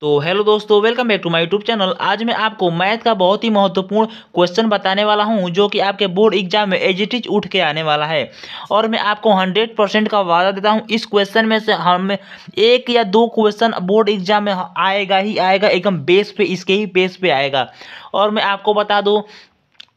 तो हेलो दोस्तों, welcome back to my YouTube channel. आज मैं आपको मैथ का बहुत ही महत्वपूर्ण क्वेश्चन बताने वाला हूं जो कि आपके बोर्ड एग्जाम में एज इट इज उठ के आने वाला है। और मैं आपको 100% का वादा देता हूं, इस क्वेश्चन में से हमें एक या दो क्वेश्चन बोर्ड एग्जाम में आएगा ही आएगा, एकदम बेस पे, इसके ही बेस पे आएगा। और मैं आपको बता दूं,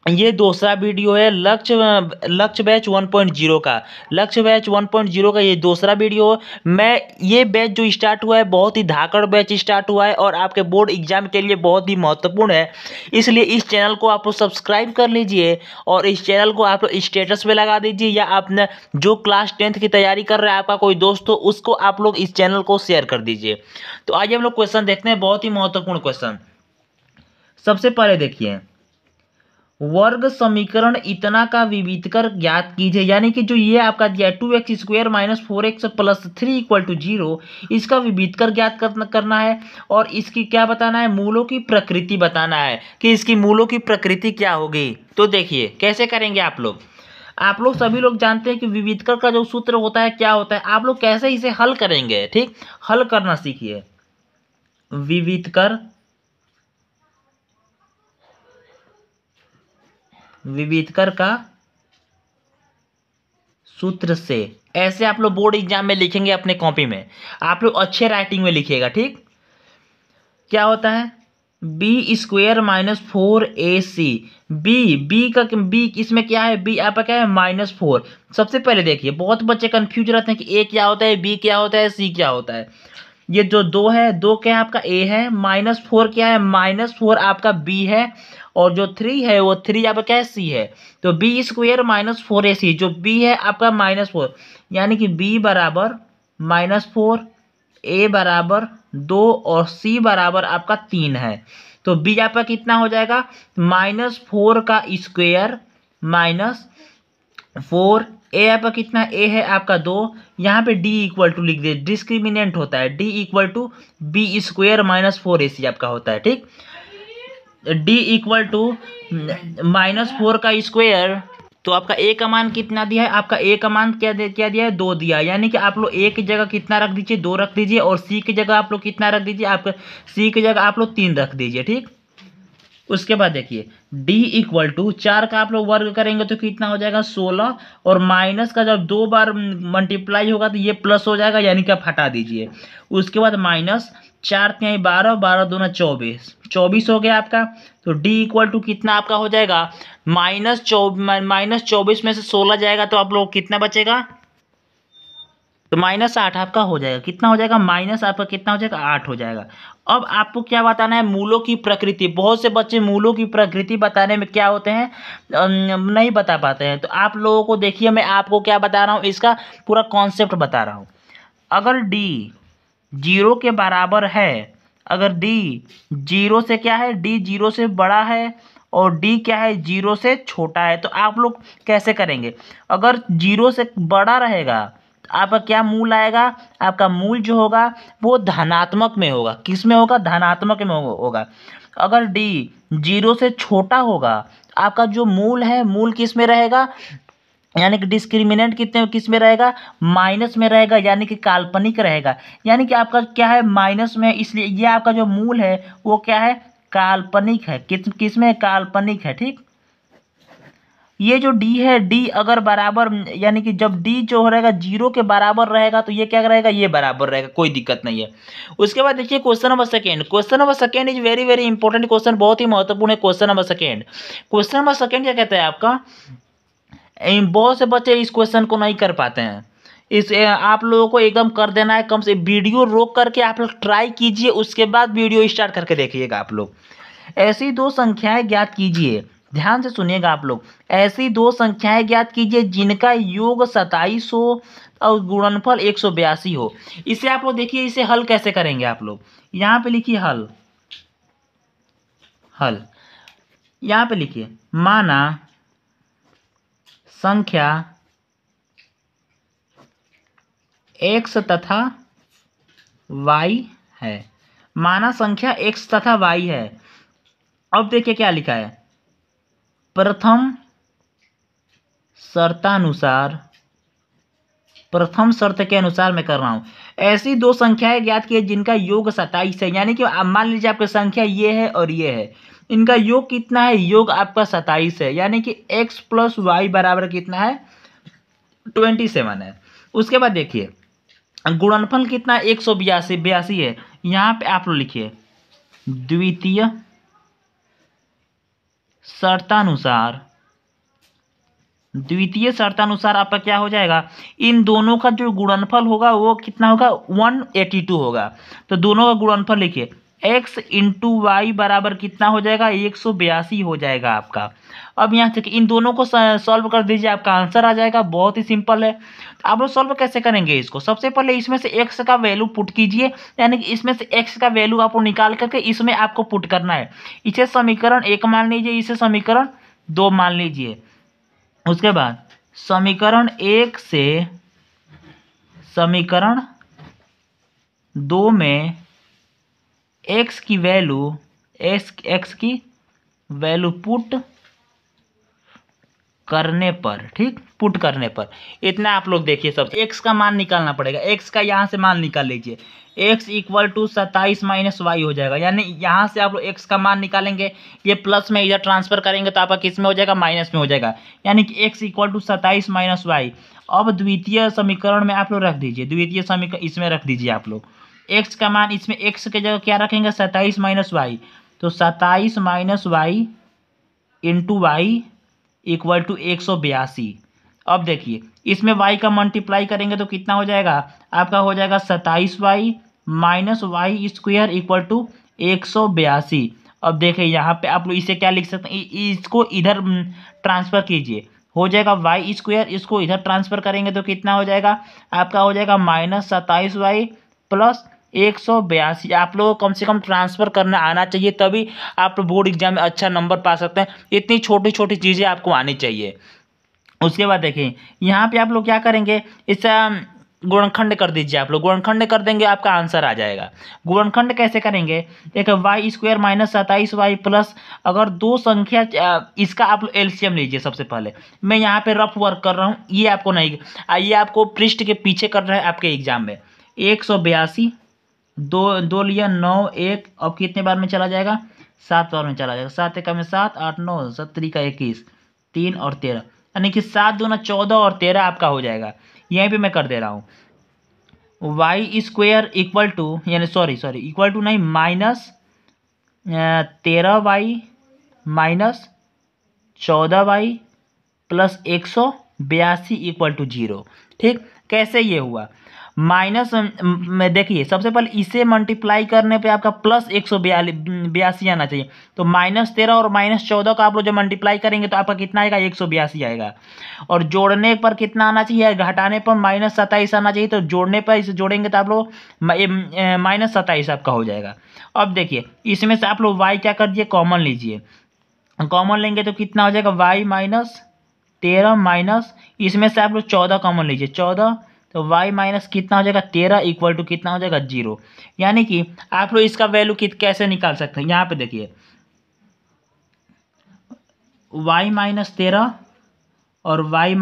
ये दूसरा वीडियो है लक्ष्य बैच 1.0 का। लक्ष्य बैच 1.0 का ये दूसरा वीडियो है। मैं ये बैच जो स्टार्ट हुआ है बहुत ही धाकड़ बैच स्टार्ट हुआ है और आपके बोर्ड एग्जाम के लिए बहुत ही महत्वपूर्ण है। इसलिए इस चैनल को आप लोग सब्सक्राइब कर लीजिए और इस चैनल को आप लोग स्टेटस पे लगा दीजिए, या आपने जो क्लास 10th की तैयारी कर रहा है आपका कोई दोस्त हो, उसको आप लोग इस चैनल को शेयर कर दीजिए। तो आइए हम लोग क्वेश्चन देखते हैं, बहुत ही महत्वपूर्ण क्वेश्चन। सबसे पहले देखिए, वर्ग समीकरण इतना का विविधकर ज्ञात कीजिए। यानी कि जो ये आपका दिया 2x² - 4x + 3 = 0, इसका विविधकर ज्ञात करना है। और इसकी क्या बताना है, मूलों की प्रकृति बताना है कि इसकी मूलों की प्रकृति क्या होगी। तो देखिए कैसे करेंगे आप लोग सभी लोग जानते हैं कि विविधकर का जो सूत्र होता है क्या होता है। आप लोग कैसे इसे हल करेंगे, ठीक, हल करना सीखिए। विविधकर का सूत्र से ऐसे आप लोग बोर्ड एग्जाम में लिखेंगे अपने कॉपी में। आप लोग अच्छे राइटिंग में लिखिएगा, ठीक। क्या होता है, b² - 4ac। बी इसमें क्या है, बी आपका क्या है -4। सबसे पहले देखिए, बहुत बच्चे कंफ्यूज रहते हैं कि ए क्या होता है, बी क्या होता है, सी क्या होता है। ये जो दो है, दो क्या है आपका ए है, -4 क्या है, -4 आपका बी है, और जो 3 है वो 3 आपका क्या है, सी है। तो b² - 4ac, जो b है आपका -4, यानी कि b बराबर -4, a बराबर 2 और c बराबर आपका 3 है। तो b आपका कितना हो जाएगा, -4 का स्क्वायर -4, ए आपका कितना, ए है आपका 2। यहाँ पे d इक्वल टू लिख दे, डिस्क्रिमिनेंट होता है, d equal to b² - 4ac आपका होता है, ठीक। d इक्वल टू -4 का स्क्वायर, तो आपका ए का मान कितना दिया है, आपका ए का मान क्या दिया है, 2 दिया है। यानी कि आप लोग ए की जगह कितना रख दीजिए, 2 रख दीजिए, और सी की जगह आप लोग कितना रख दीजिए, आपका सी की जगह आप लोग 3 रख दीजिए, ठीक। उसके बाद देखिए, d इक्वल टू 4 का आप लोग वर्ग करेंगे तो कितना हो जाएगा, 16, और माइनस का जब 2 बार मल्टीप्लाई होगा तो ये प्लस हो जाएगा, यानी कि आप हटा दीजिए। उसके बाद -4 × 12, 12 × 2 = 24, 24 हो गया आपका। तो d इक्वल टू कितना आपका हो जाएगा, -24 में से 16 जाएगा तो आप लोग कितना बचेगा, तो -8 आपका हो जाएगा। कितना हो जाएगा, माइनस आपका कितना हो जाएगा, 8 हो जाएगा। अब आपको क्या बताना है, मूलों की प्रकृति। बहुत से बच्चे मूलों की प्रकृति बताने में क्या होते हैं, नहीं बता पाते हैं। तो आप लोगों को देखिए, मैं आपको क्या बता रहा हूँ, इसका पूरा कॉन्सेप्ट बता रहा हूँ। अगर d 0 के बराबर है, अगर d 0 से क्या है, d 0 से बड़ा है, और d क्या है, 0 से छोटा है, तो आप लोग कैसे करेंगे। अगर 0 से बड़ा रहेगा तो आपका क्या मूल आएगा, आपका मूल जो होगा वो धनात्मक में होगा। किस में होगा, धनात्मक में होगा। अगर d 0 से छोटा होगा, आपका जो मूल है, मूल किस में रहेगा, यानी कि डिस्क्रिमिनेंट कितने किस में रहेगा, माइनस में रहेगा, यानी कि काल्पनिक रहेगा। यानी कि आपका क्या है, माइनस में, इसलिए ये आपका जो मूल है वो क्या है, काल्पनिक है। किस में, काल्पनिक है, ठीक। ये जो d है, d अगर बराबर, यानी कि जब d जो रहेगा 0 के बराबर रहेगा तो ये क्या रहेगा, ये बराबर रहेगा, कोई दिक्कत नहीं है। उसके बाद देखिए question number second. Question number second is very very important question, बहुत ही महत्वपूर्ण है question number second. Question number second क्या कहता है आपका, बहुत से बच्चे इस क्वेश्चन को नहीं कर पाते हैं। इस आप लोगों को एकदम कर देना है, कम से वीडियो रोक करके आप लोग ट्राई कीजिए, उसके बाद वीडियो स्टार्ट करके देखिएगा। आप लोग ऐसी दो संख्याएं ज्ञात कीजिए, ध्यान से सुनिएगा आप लोग। ऐसी दो संख्याएं ज्ञात कीजिए जिनका योग 27 हो और गुणनफल 182 हो। इसे आप लोग देखिए, इसे हल कैसे करेंगे आप लोग। यहाँ पे लिखिए हल, हल यहाँ पे लिखिए, माना संख्या x तथा y है। माना संख्या x तथा y है। अब देखिए क्या लिखा है, प्रथम शर्तानुसार प्रथम शर्त के अनुसार मैं कर रहा हूँ। ऐसी दो संख्याएं ज्ञात कीजिए जिनका योग 27 है, यानी कि मान लीजिए आपकी संख्या ये है और ये है, इनका योग कितना है, योग आपका 27 है, यानी कि x + y बराबर कितना है, 27 है। उसके बाद देखिए गुणनफल कितना है, 182 है। यहाँ पे आप लोग लिखिए द्वितीय शर्तानुसार आपका क्या हो जाएगा, इन दोनों का जो गुणनफल होगा वो कितना होगा, 182 होगा। तो दोनों का गुणनफल लिखिए, x × y बराबर कितना हो जाएगा, 182 हो जाएगा आपका। अब यहाँ से इन दोनों को सॉल्व कर दीजिए, आपका आंसर आ जाएगा। बहुत ही सिंपल है। तो आप लोग सॉल्व कैसे करेंगे इसको, सबसे पहले इसमें से x का वैल्यू पुट कीजिए, यानी कि इसमें से x का वैल्यू आपको निकाल करके इसमें आपको पुट करना है। इसे समीकरण 1 मान लीजिए, इसे समीकरण 2 मान लीजिए। उसके बाद समीकरण 1 से समीकरण 2 में x की वैल्यू पुट करने पर, ठीक, पुट करने पर इतना आप लोग देखिए, सब x का मान निकालना पड़ेगा। x का यहाँ से मान निकाल लीजिए, x = 27 - y हो जाएगा, यानी यहाँ से आप लोग x का मान निकालेंगे, ये प्लस में इधर ट्रांसफर करेंगे तो आपका किस में हो जाएगा, माइनस में हो जाएगा, यानी कि x = 27 - y। अब द्वितीय समीकरण में आप लोग रख दीजिए, द्वितीय समीकरण इसमें रख दीजिए आप लोग, x का मान इसमें x के जगह क्या रखेंगे, 27 - y, तो 27 - y × y = 182। अब देखिए इसमें y का मल्टीप्लाई करेंगे तो कितना हो जाएगा, आपका हो जाएगा 27y - y² = 182। अब देखिए यहाँ पे आप लोग इसे क्या लिख सकते हैं, इसको इधर ट्रांसफर कीजिए, हो जाएगा y², इसको इधर ट्रांसफर करेंगे तो कितना हो जाएगा, आपका हो जाएगा -27y + 182। आप लोगों को कम से कम ट्रांसफर करना आना चाहिए, तभी आप बोर्ड एग्जाम में अच्छा नंबर पा सकते हैं। इतनी छोटी छोटी चीज़ें आपको आनी चाहिए। उसके बाद देखिए यहाँ पे आप लोग क्या करेंगे, इससे गुणनखंड कर दीजिए, आप लोग गुणनखंड कर देंगे आपका आंसर आ जाएगा। गुणनखंड कैसे करेंगे, एक y² - 27y प्लस, अगर दो संख्या इसका आप लोग एलसीएम लीजिए। सबसे पहले मैं यहाँ पे रफ वर्क कर रहा हूँ, ये आपको नहीं, ये आपको पृष्ठ के पीछे कर रहे हैं आपके एग्जाम में। 182 दो लिया 9 1, अब कितने बार में चला जाएगा, 7 बार में चला जाएगा। 7 × 7 8 9 7 × 21 3 और 13, यानी कि 7 दूना 14 और 13 आपका हो जाएगा। यहीं पे मैं कर दे रहा हूँ, y² यानी सॉरी इक्वल टू नहीं, -13y - 14y + 182 = 0। ठीक, कैसे ये हुआ, माइनस में देखिए सबसे पहले इसे मल्टीप्लाई करने पे आपका प्लस 182 आना चाहिए, तो -13 और -14 का आप लोग जब मल्टीप्लाई करेंगे तो आपका कितना आएगा, 182 आएगा। और जोड़ने पर कितना आना चाहिए, घटाने पर -27 आना चाहिए, तो जोड़ने पर इसे जोड़ेंगे तो आप लोग -27 आपका हो जाएगा। अब देखिए इसमें से आप लोग y क्या कर दिए, कॉमन लीजिए, कॉमन लेंगे तो कितना हो जाएगा, y -13 माइनस इसमें से आप लोग 14 कॉमन लीजिए, 14, तो y माइनस कितना हो जाएगा, 13 = कितना हो जाएगा, 0। यानी कि आप लोग इसका वैल्यू कैसे निकाल सकते हैं, यहाँ पे देखिए y - 13 और y -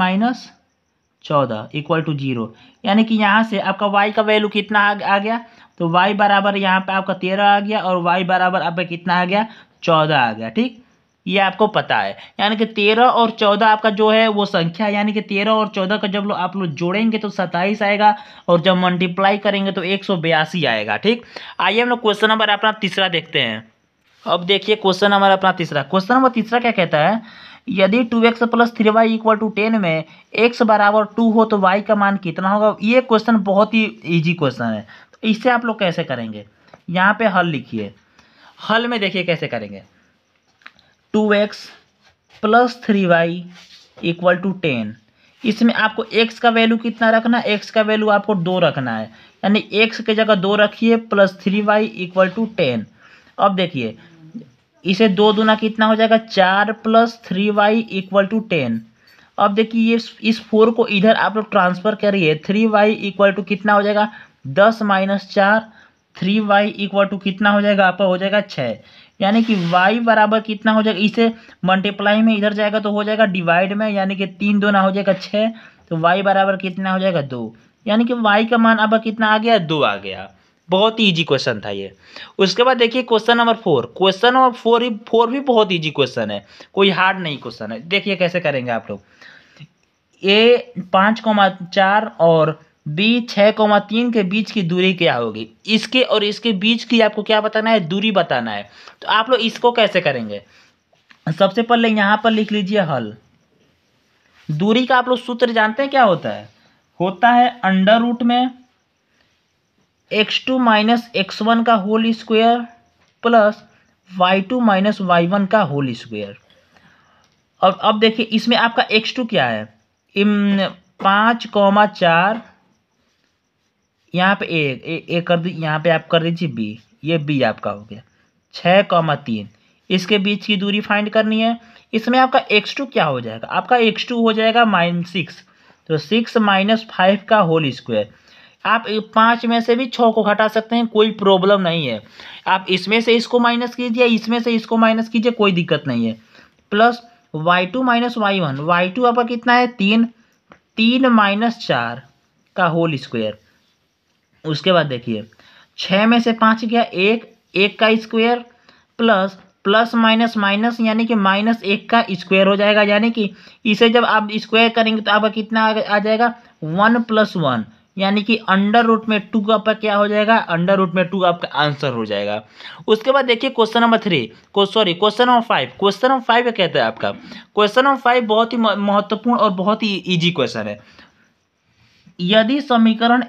14 = 0, यानी कि यहाँ से आपका y का वैल्यू कितना आ गया, तो y बराबर यहाँ पे आपका 13 आ गया और y बराबर आपका कितना आ गया, 14 आ गया। ठीक, ये आपको पता है, यानी कि 13 और 14 आपका जो है वो संख्या, यानी कि 13 और 14 का जब आप लोग जोड़ेंगे तो 27 आएगा, और जब मल्टीप्लाई करेंगे तो 182 आएगा। ठीक, आइए हम लोग क्वेश्चन नंबर अपना तीसरा देखते हैं। अब देखिए क्वेश्चन नंबर अपना तीसरा, क्वेश्चन नंबर तीसरा क्या कहता है, यदि 2x + 3y = 10 में x बराबर 2 हो तो y का मान कितना होगा। ये क्वेश्चन बहुत ही ईजी क्वेश्चन है, तो इससे आप लोग कैसे करेंगे, यहाँ पे हल लिखिए। हल में देखिए कैसे करेंगे, 2x + 3y = 10, इसमें आपको x का वैल्यू कितना रखना है, x का वैल्यू आपको 2 रखना है, यानी x के जगह 2 रखिए + 3y = 10। अब देखिए इसे 2 दूना कितना हो जाएगा, 4 + 3y = 10। अब देखिए ये इस 4 को इधर आप लोग ट्रांसफर करिए, 3y = कितना हो जाएगा, 10 - 4, 3y = कितना हो जाएगा, आपका हो जाएगा 6, यानी कि y बराबर कितना हो जाएगा, इसे मल्टीप्लाई में इधर जाएगा तो हो जाएगा डिवाइड में, यानी कि 3 दूना हो जाएगा 6, तो y बराबर कितना हो जाएगा, 2। यानी कि y का मान आपका कितना आ गया, 2 आ गया। बहुत ही ईजी क्वेश्चन था ये। उसके बाद देखिए क्वेश्चन नंबर 4। क्वेश्चन नंबर 4 भी बहुत ईजी क्वेश्चन है, कोई हार्ड नहीं क्वेश्चन है। देखिए कैसे करेंगे आप लोग। ए 5,4 और बी 6,3 के बीच की दूरी क्या होगी। इसके और इसके बीच की आपको क्या बताना है, दूरी बताना है। तो आप लोग इसको कैसे करेंगे, सबसे पहले यहाँ पर लिख लीजिए हल। दूरी का आप लोग सूत्र जानते हैं क्या होता है अंडर रूट में x2 माइनस x1 का whole square plus y2 minus y1 का होल स्क्वायर। अब देखिए इसमें आपका x2 क्या है, 5,4 यहाँ पे ए कर दी, यहाँ पे आप कर दीजिए b, ये b आपका हो गया। 6,3 इसके बीच की दूरी फाइंड करनी है। इसमें आपका x2 क्या हो जाएगा, आपका x2 हो जाएगा -6, तो 6 माइनस 5 का होल स्क्वायर। आप 5 में से भी 6 को घटा सकते हैं, कोई प्रॉब्लम नहीं है। आप इसमें से इसको माइनस कीजिए, इसमें से इसको माइनस कीजिए, कोई दिक्कत नहीं है। Plus y2 minus y1, y2 आपका कितना है 3 माइनस 4 का होल स्क्वायर। उसके बाद देखिए 6 में से 5 गया 1 का square plus plus minus minus यानी कि -1 का स्क्वायर हो जाएगा। यानी कि इसे जब आप स्क्वायर करेंगे तो आपका कितना आ जाएगा 1 + 1, यानी कि अंडर रूट में 2 आपका क्या हो जाएगा, अंडर रूट में 2 आपका आंसर हो जाएगा। उसके बाद देखिए क्वेश्चन नंबर 5। क्वेश्चन नंबर 5 कहता है आपका क्वेश्चन नंबर 5 बहुत ही महत्वपूर्ण और बहुत ही इजी क्वेश्चन है। यदि समीकरण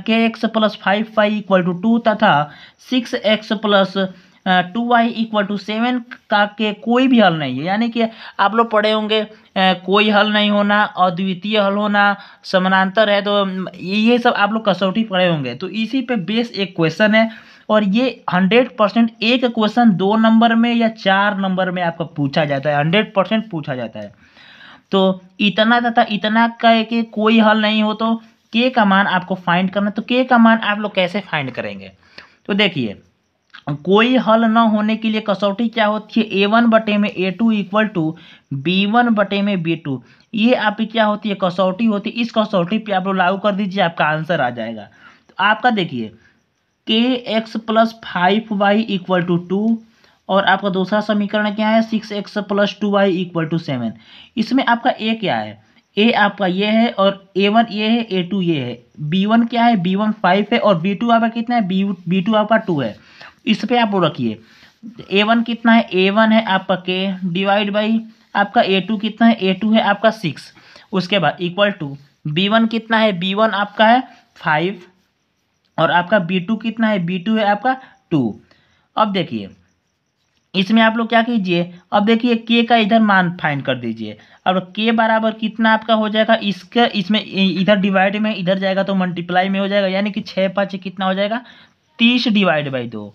kx + 5y = 2 तथा 6x + 2y = 7 का के कोई भी हल नहीं है, यानी कि आप लोग पढ़े होंगे कोई हल नहीं होना, अद्वितीय हल होना, समानांतर है, तो ये सब आप लोग कसौटी पढ़े होंगे। तो इसी पे बेस एक क्वेश्चन है और ये 100% एक क्वेश्चन 2 नंबर में या 4 नंबर में आपका पूछा जाता है, 100% पूछा जाता है। तो इतना तथा इतना का कि कोई हल नहीं हो तो के का मान आपको फाइंड करना। तो के का मान आप लोग कैसे फाइंड करेंगे, तो देखिए कोई हल न होने के लिए कसौटी क्या होती है, a1/a2 = b1/b2। ये आपकी क्या होती है, कसौटी होती है। इस कसौटी पे आप लोग लागू कर दीजिए, आपका आंसर आ जाएगा। तो आपका देखिए kx + 5y = 2 और आपका दूसरा समीकरण क्या है 6x + 2y = 7। इसमें आपका ए क्या है, ए आपका ये है और a1 ये है, a2 ये है। b1 क्या है, b1 5 है और b2 आपका कितना है, b2 आपका 2 है। इस पे आप रखिए a1 कितना है, a1 है आपका k डिवाइड बाई आपका a2 कितना है, a2 है आपका 6। उसके बाद इक्वल टू b1 कितना है, b1 आपका है 5 और आपका b2 कितना है, b2 है आपका 2। अब देखिए इसमें आप लोग क्या कीजिए, अब देखिए k का इधर मान फाइंड कर दीजिए। अब k बराबर कितना आपका हो जाएगा, इसका इसमें इधर डिवाइड में इधर जाएगा तो मल्टीप्लाई में हो जाएगा, यानी कि 6 5 कितना हो जाएगा 30 डिवाइड बाई 2।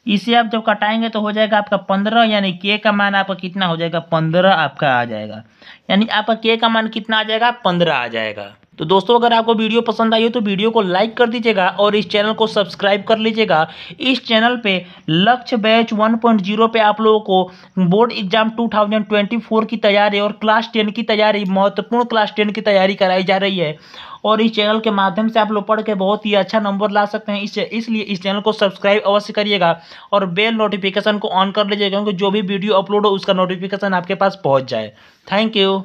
इसे आप जब कटाएंगे तो हो जाएगा आपका 15, यानी k का मान आपका कितना हो जाएगा 15 आपका आ जाएगा, यानी आपका k का मान कितना आ जाएगा 15 आ जाएगा। तो दोस्तों अगर आपको वीडियो पसंद आई हो तो वीडियो को लाइक कर दीजिएगा और इस चैनल को सब्सक्राइब कर लीजिएगा। इस चैनल पे लक्ष्य बैच 1.0 पे आप लोगों को बोर्ड एग्जाम 2024 की तैयारी और क्लास 10 की तैयारी, महत्वपूर्ण क्लास 10 की तैयारी कराई जा रही है और इस चैनल के माध्यम से आप लोग पढ़ के बहुत ही अच्छा नंबर ला सकते हैं। इसलिए इस चैनल को सब्सक्राइब अवश्य करिएगा और बेल नोटिफिकेशन को ऑन कर लीजिएगा, क्योंकि जो भी वीडियो अपलोड हो उसका नोटिफिकेशन आपके पास पहुंच जाए। Thank you.